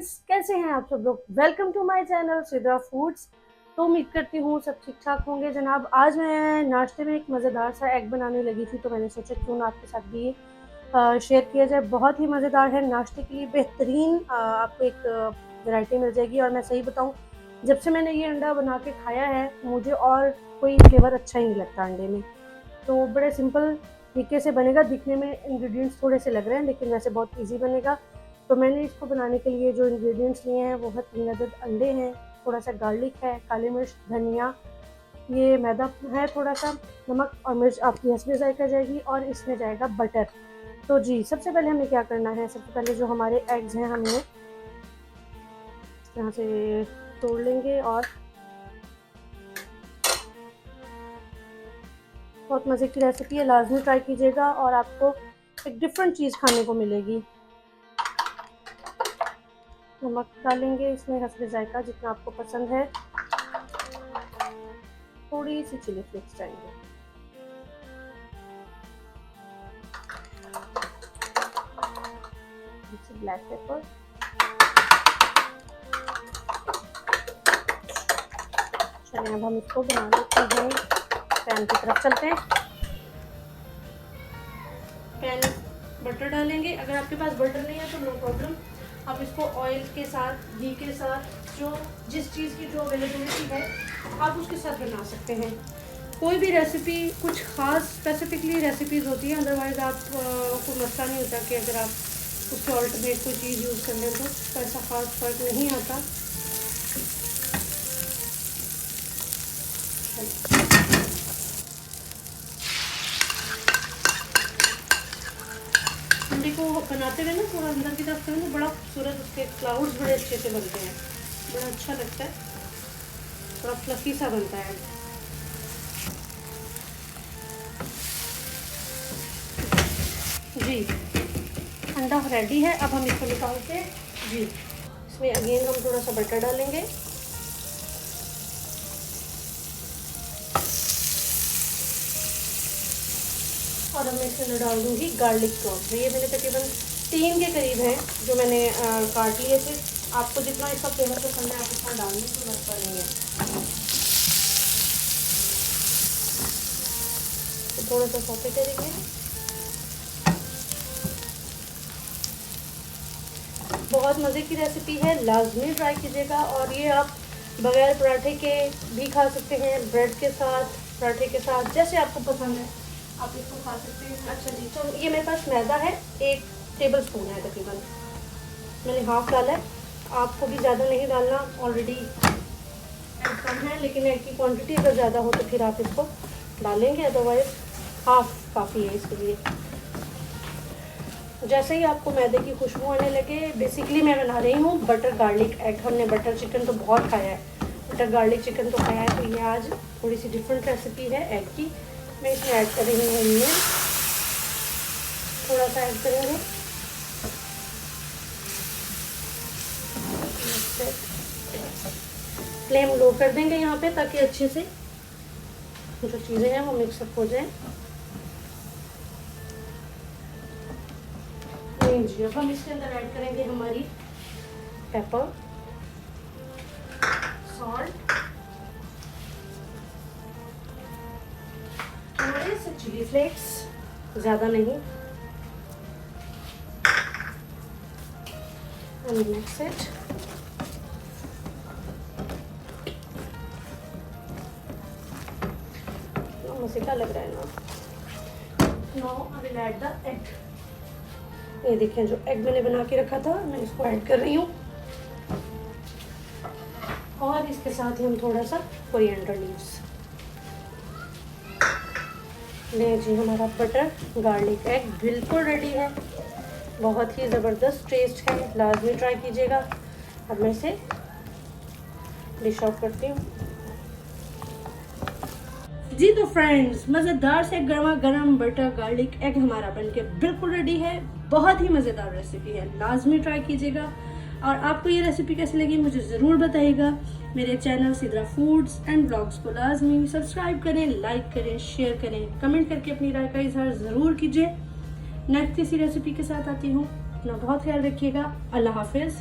Friends, कैसे हैं आप सब लोग। Welcome to my channel Sidra foods. तो उम्मीद करती हूँ सब ठीक ठाक होंगे जनाब। आज मैं नाश्ते में एक मज़ेदार सा एग बनाने लगी थी, तो मैंने सोचा क्यों ना आपके साथ भी शेयर किया जाए। बहुत ही मज़ेदार है, नाश्ते के लिए बेहतरीन आपको एक वैरायटी मिल जाएगी। और मैं सही बताऊँ, जब से मैंने ये अंडा बना के खाया है मुझे और कोई फ्लेवर अच्छा ही नहीं लगता अंडे में। तो बड़े सिंपल तरीके से बनेगा। दिखने में इंग्रेडिएंट्स थोड़े से लग रहे हैं लेकिन वैसे बहुत इजी बनेगा। तो मैंने इसको बनाने के लिए जो इंग्रेडिएंट्स लिए हैं वो है 3 अदद अंडे हैं, थोड़ा सा गार्लिक है, काली मिर्च, धनिया, ये मैदा है थोड़ा सा, नमक और मिर्च आपकी हस्बे जायका जाएगी, और इसमें जाएगा बटर। तो जी, सबसे पहले हमें क्या करना है, सबसे पहले जो हमारे एग्स हैं हमने इस तरह से तोड़ लेंगे। और बहुत मज़े की रेसिपी है, लाजमी ट्राई कीजिएगा और आपको एक डिफरेंट चीज़ खाने को मिलेगी। नमक डालेंगे इसमें हस्बे जायका जितना आपको पसंद है, थोड़ी सी चिली फ्लेक्स डालेंगे, ब्लैक पेपर। चलिए अब हम इसको बना लेते हैं। पैन की तरफ चलते हैं। पैन बटर डालेंगे। अगर आपके पास बटर नहीं है तो नो प्रॉब्लम, आप इसको ऑयल के साथ, घी के साथ, जो जिस चीज़ की जो अवेलेबिलिटी है आप उसके साथ बना सकते हैं। कोई भी रेसिपी कुछ ख़ास स्पेसिफिकली रेसिपीज़ होती है, अदरवाइज़ आप को मसला नहीं होता कि अगर आप उसके ऑल्टरनेट कोई चीज़ यूज़ कर लें तो ऐसा ख़ास फ़र्क नहीं आता। अंडे को बनाते हुए ना थोड़ा अंदर की तरफ करें तो बड़ा खूबसूरत उसके क्लाउड्स बड़े अच्छे से बनते हैं, बड़ा अच्छा लगता है, थोड़ा फ्लफी सा बनता है। जी, अंडा रेडी है। अब हम इसको निकालते हैं। जी, इसमें अगेन हम थोड़ा सा बटर डालेंगे और अब मैं इसमें डाल दूँगी गार्लिक क्लॉव। ये मैंने तकरीबन 3 के करीब हैं जो मैंने काट लिए थे। आपको जितना इसका फ्लेवर पसंद है आप इतना डाल लें, तो लगता नहीं है। तो थोड़ा सा सौते करेंगे। बहुत मज़े की रेसिपी है, लाजमी ट्राई कीजिएगा। और ये आप बगैर पराठे के भी खा सकते हैं, ब्रेड के साथ, पराठे के साथ, जैसे आपको पसंद है आप इसको खा सकते हैं। अच्छा जी, तो ये मेरे पास मैदा है, 1 टेबल स्पून है तकरीबन, मैंने हाफ़ डाला है। आपको भी ज़्यादा नहीं डालना, ऑलरेडी एग कम है, लेकिन एग की क्वांटिटी अगर ज़्यादा हो तो फिर आप इसको डालेंगे, अदरवाइज़ हाफ़ काफ़ी है इसके लिए। जैसे ही आपको मैदे की खुशबू आने लगे, बेसिकली मैं बना रही हूँ बटर गार्लिक एग। हमने बटर चिकन तो बहुत खाया है, बटर गार्लिक चिकन तो खाया है, तो ये आज थोड़ी सी डिफरेंट रेसिपी है एग की। मैं इसमें ऐड कर रही हूँ ऑनियन, थोड़ा सा ऐड करेंगे, फ्लेम लो कर देंगे यहाँ पे ताकि अच्छे से जो चीज़ें हैं वो मिक्सअप हो जाए। जी, अब हम इसके अंदर ऐड करेंगे हमारी पेपर, सॉल्ट, थोड़े से चिली फ्लेक्स, ज़्यादा नहीं, and mix it. मज़ेदार लग रहा है ना। Now I will add the egg. ये देखें, जो एग मैंने बना के रखा था मैं इसको ऐड कर रही हूँ, और इसके साथ ही हम थोड़ा सा कोरिएंडर लीव्स ले। जी, हमारा बटर गार्लिक एग बिल्कुल रेडी है, बहुत ही ज़बरदस्त टेस्ट है, लाजमी ट्राई कीजिएगा। अब मैं इसे डिश आउट करती हूँ। जी तो फ्रेंड्स, मज़ेदार से गर्मा गर्म बटर गार्लिक एग हमारा बनके बिल्कुल रेडी है। बहुत ही मज़ेदार रेसिपी है, लाजमी ट्राई कीजिएगा। और आपको ये रेसिपी कैसी लगी मुझे ज़रूर बताइएगा। मेरे channel Sidra foods and blogs को लाजमी सब्सक्राइब करें, लाइक करें, शेयर करें, कमेंट करके अपनी राय का इजहार ज़रूर कीजिए। नेक्स्ट इसी रेसिपी के साथ आती हूँ। अपना बहुत ख्याल रखिएगा। अल्लाह हाफिज़।